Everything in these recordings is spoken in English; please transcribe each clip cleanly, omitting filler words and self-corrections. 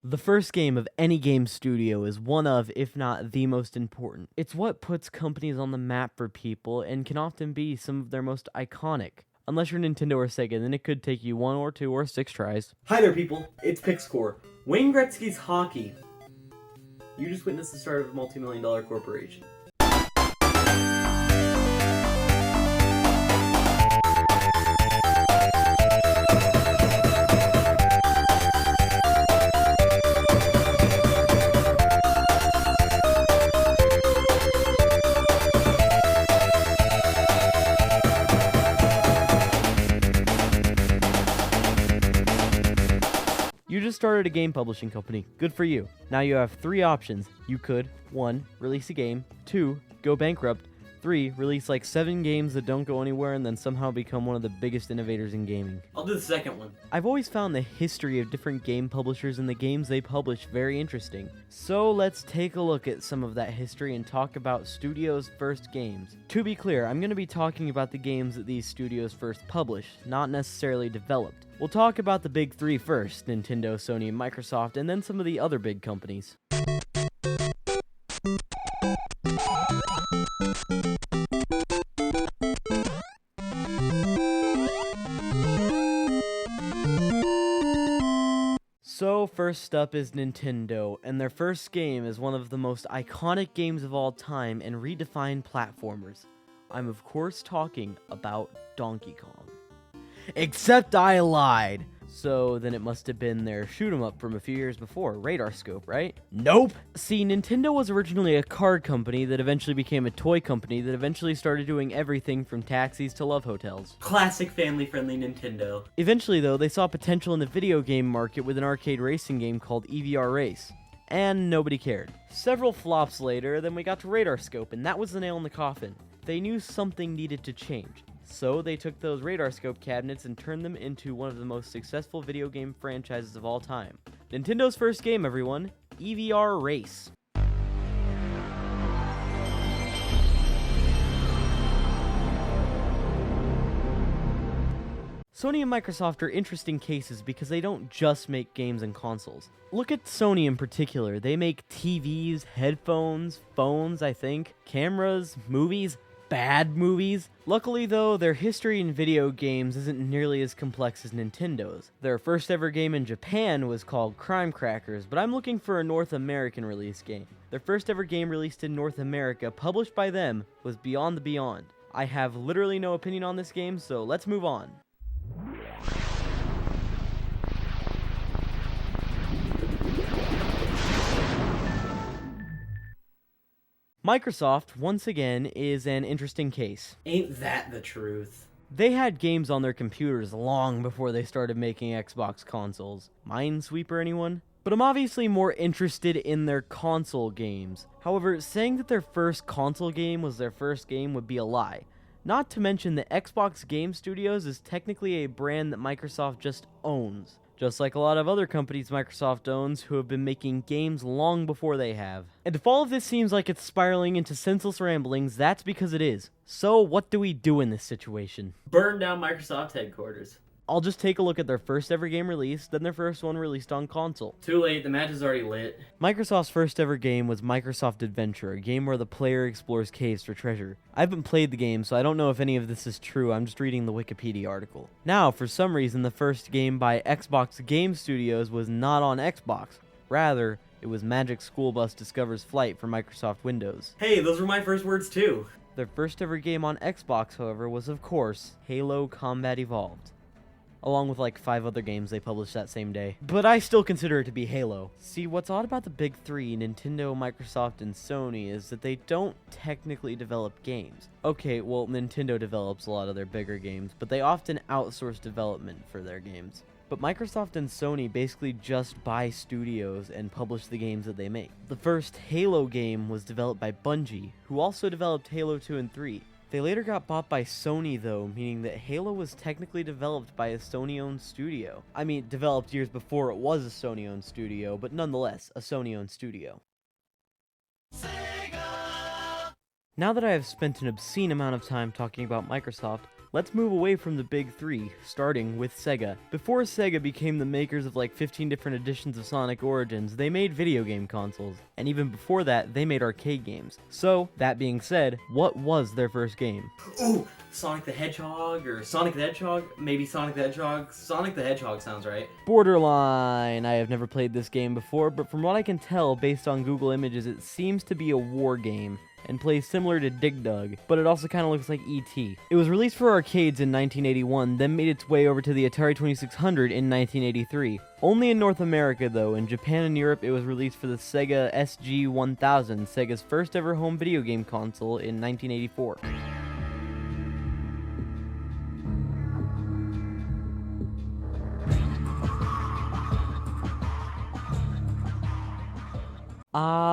The first game of any game studio is one of, if not the most important. It's what puts companies on the map for people and can often be some of their most iconic. Unless you're Nintendo or Sega, then it could take you 1 or 2 or 6 tries. Hi there, people. It's Pyxcore. Wayne Gretzky's hockey. You just witnessed the start of a multi-million-dollar corporation. You just started a game publishing company. Good for you. Now you have 3 options. You could 1. Release a game. 2. Go bankrupt. 3. Release like 7 games that don't go anywhere and then somehow become one of the biggest innovators in gaming. I'll do the second one. I've always found the history of different game publishers and the games they publish very interesting. So let's take a look at some of that history and talk about studios' first games. To be clear, I'm going to be talking about the games that these studios first published, not necessarily developed. We'll talk about the big 3 first, Nintendo, Sony, and Microsoft, and then some of the other big companies. So first up is Nintendo, and their first game is one of the most iconic games of all time and redefined platformers. I'm of course talking about Donkey Kong. Except I lied! So then it must have been their shoot 'em up from a few years before, Radar Scope, right? Nope! See, Nintendo was originally a card company that eventually became a toy company that eventually started doing everything from taxis to love hotels. Classic family-friendly Nintendo. Eventually, though, they saw potential in the video game market with an arcade racing game called EVR Race. And nobody cared. Several flops later, then we got to Radar Scope, and that was the nail in the coffin. They knew something needed to change. So they took those Radar Scope cabinets and turned them into one of the most successful video game franchises of all time. Nintendo's first game, everyone, EVR Race. Sony and Microsoft are interesting cases because they don't just make games and consoles. Look at Sony in particular. They make TVs, headphones, phones, I think, cameras, movies, bad movies. Luckily though, their history in video games isn't nearly as complex as Nintendo's. Their first ever game in Japan was called Crime Crackers, but I'm looking for a North American release game. Their first ever game released in North America, published by them, was Beyond the Beyond. I have literally no opinion on this game, so let's move on. Microsoft, once again, is an interesting case. Ain't that the truth? They had games on their computers long before they started making Xbox consoles. Minesweeper, anyone? But I'm obviously more interested in their console games. However, saying that their first console game was their first game would be a lie. Not to mention that Xbox Game Studios is technically a brand that Microsoft just owns. Just like a lot of other companies Microsoft owns who have been making games long before they have. And if all of this seems like it's spiraling into senseless ramblings, that's because it is. So what do we do in this situation? Burn down Microsoft headquarters. I'll just take a look at their first ever game released, then their first one released on console. Too late, the match is already lit. Microsoft's first ever game was Microsoft Adventure, a game where the player explores caves for treasure. I haven't played the game, so I don't know if any of this is true, I'm just reading the Wikipedia article. Now, for some reason, the first game by Xbox Game Studios was not on Xbox. Rather, it was Magic School Bus Discovers Flight for Microsoft Windows. Hey, those were my first words too. Their first ever game on Xbox, however, was of course, Halo Combat Evolved. Along with like 5 other games they published that same day. But I still consider it to be Halo. See, what's odd about the big 3, Nintendo, Microsoft, and Sony, is that they don't technically develop games. Okay, well, Nintendo develops a lot of their bigger games, but they often outsource development for their games. But Microsoft and Sony basically just buy studios and publish the games that they make. The first Halo game was developed by Bungie, who also developed Halo 2 and 3. They later got bought by Sony though, meaning that Halo was technically developed by a Sony-owned studio. I mean, developed years before it was a Sony-owned studio, but nonetheless, a Sony-owned studio. Sega! Now that I have spent an obscene amount of time talking about Microsoft, Let's move away from the big three, starting with Sega. Before Sega became the makers of like 15 different editions of Sonic Origins, they made video game consoles. And even before that, they made arcade games. So, that being said, what was their first game? Ooh, Sonic the Hedgehog, or Sonic the Hedgehog? Maybe Sonic the Hedgehog? Sonic the Hedgehog sounds right. Borderline. I have never played this game before, but from what I can tell based on Google Images, it seems to be a war game and plays similar to Dig Dug, but it also kind of looks like E.T. It was released for arcades in 1981, then made its way over to the Atari 2600 in 1983. Only in North America though. In Japan and Europe it was released for the Sega SG-1000, Sega's first ever home video game console, in 1984.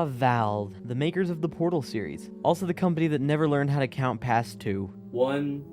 Valve, the makers of the Portal series. Also the company that never learned how to count past 2. 1,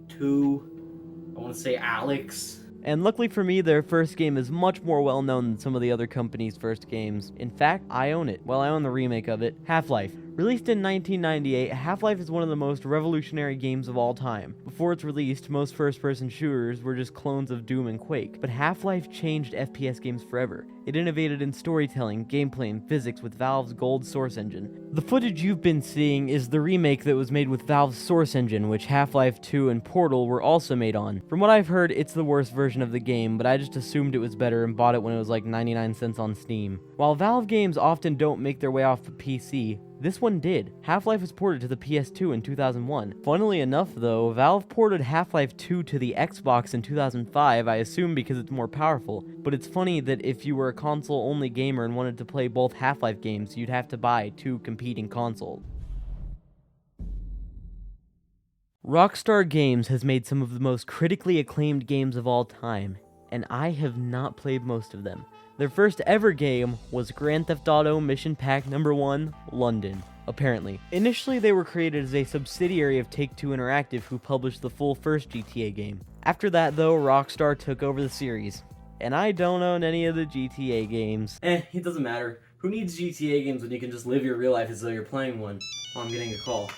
2, I want to say Alex. And luckily for me, their first game is much more well known than some of the other companies' first games. In fact, I own it. Well, I own the remake of it, Half-Life. Released in 1998, Half-Life is one of the most revolutionary games of all time. Before its release, most first-person shooters were just clones of Doom and Quake, but Half-Life changed FPS games forever. It innovated in storytelling, gameplay, and physics with Valve's Gold Source Engine. The footage you've been seeing is the remake that was made with Valve's Source Engine, which Half-Life 2 and Portal were also made on. From what I've heard, it's the worst version of the game, but I just assumed it was better and bought it when it was like 99 cents on Steam. While Valve games often don't make their way off the PC, this one did. Half-Life was ported to the PS2 in 2001. Funnily enough though, Valve ported Half-Life 2 to the Xbox in 2005, I assume because it's more powerful. But it's funny that if you were a console-only gamer and wanted to play both Half-Life games, you'd have to buy 2 competing consoles. Rockstar Games has made some of the most critically acclaimed games of all time, and I have not played most of them. Their first ever game was Grand Theft Auto Mission Pack No. 1, London, apparently. Initially, they were created as a subsidiary of Take-Two Interactive, who published the full first GTA game. After that, though, Rockstar took over the series. And I don't own any of the GTA games. It doesn't matter. Who needs GTA games when you can just live your real life as though you're playing one? Oh, I'm getting a call.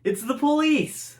It's the police!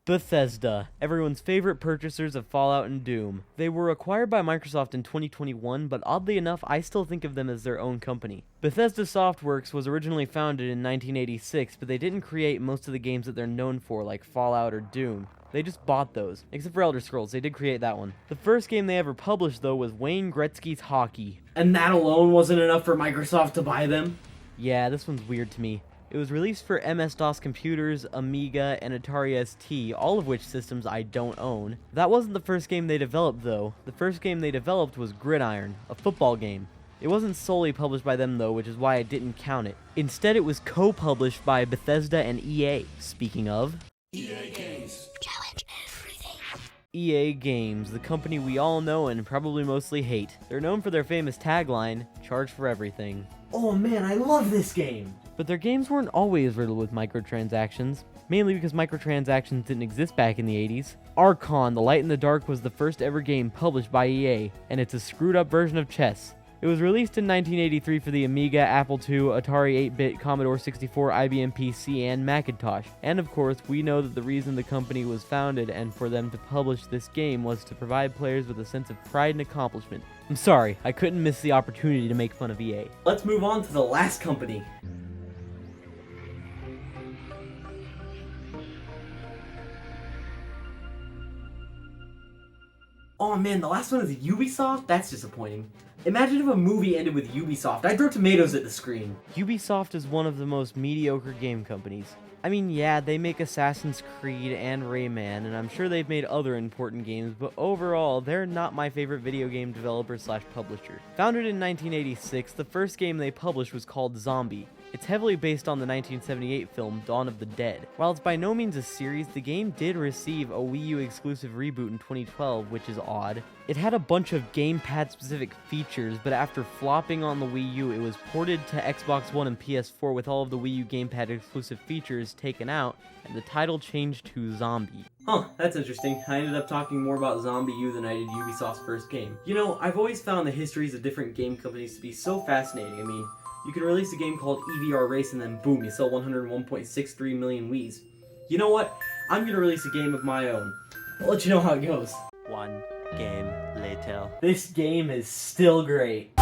Bethesda, everyone's favorite purchasers of Fallout and Doom. They were acquired by Microsoft in 2021, but oddly enough, I still think of them as their own company. Bethesda Softworks was originally founded in 1986, but they didn't create most of the games that they're known for, like Fallout or Doom. They just bought those. Except for Elder Scrolls, they did create that one. The first game they ever published, though, was Wayne Gretzky's Hockey. And that alone wasn't enough for Microsoft to buy them? Yeah, this one's weird to me. It was released for MS-DOS computers, Amiga, and Atari ST, all of which systems I don't own. That wasn't the first game they developed, though. The first game they developed was Gridiron, a football game. It wasn't solely published by them, though, which is why I didn't count it. Instead, it was co-published by Bethesda and EA. Speaking of... EA Games. Challenge everything. EA Games, the company we all know and probably mostly hate. They're known for their famous tagline, charge for everything. Oh man, I love this game! But their games weren't always riddled with microtransactions, mainly because microtransactions didn't exist back in the 80s. Archon, The Light in the Dark was the first ever game published by EA, and it's a screwed up version of chess. It was released in 1983 for the Amiga, Apple II, Atari 8-bit, Commodore 64, IBM PC, and Macintosh. And of course, we know that the reason the company was founded and for them to publish this game was to provide players with a sense of pride and accomplishment. I'm sorry, I couldn't miss the opportunity to make fun of EA. Let's move on to the last company. Oh man, the last one is Ubisoft? That's disappointing. Imagine if a movie ended with Ubisoft. I'd throw tomatoes at the screen. Ubisoft is one of the most mediocre game companies. I mean, yeah, they make Assassin's Creed and Rayman, and I'm sure they've made other important games, but overall, they're not my favorite video game developer slash publisher. Founded in 1986, the first game they published was called Zombie. It's heavily based on the 1978 film Dawn of the Dead. While it's by no means a series, the game did receive a Wii U exclusive reboot in 2012, which is odd. It had a bunch of gamepad specific features, but after flopping on the Wii U, it was ported to Xbox One and PS4 with all of the Wii U gamepad exclusive features taken out, and the title changed to Zombie. Huh, that's interesting. I ended up talking more about Zombie U than I did Ubisoft's first game. You know, I've always found the histories of different game companies to be so fascinating. I mean, You can release a game called EVR Race and then boom, you sell 101.63 million Wiis. You know what? I'm gonna release a game of my own. I'll let you know how it goes. 1 game later. This game is still great.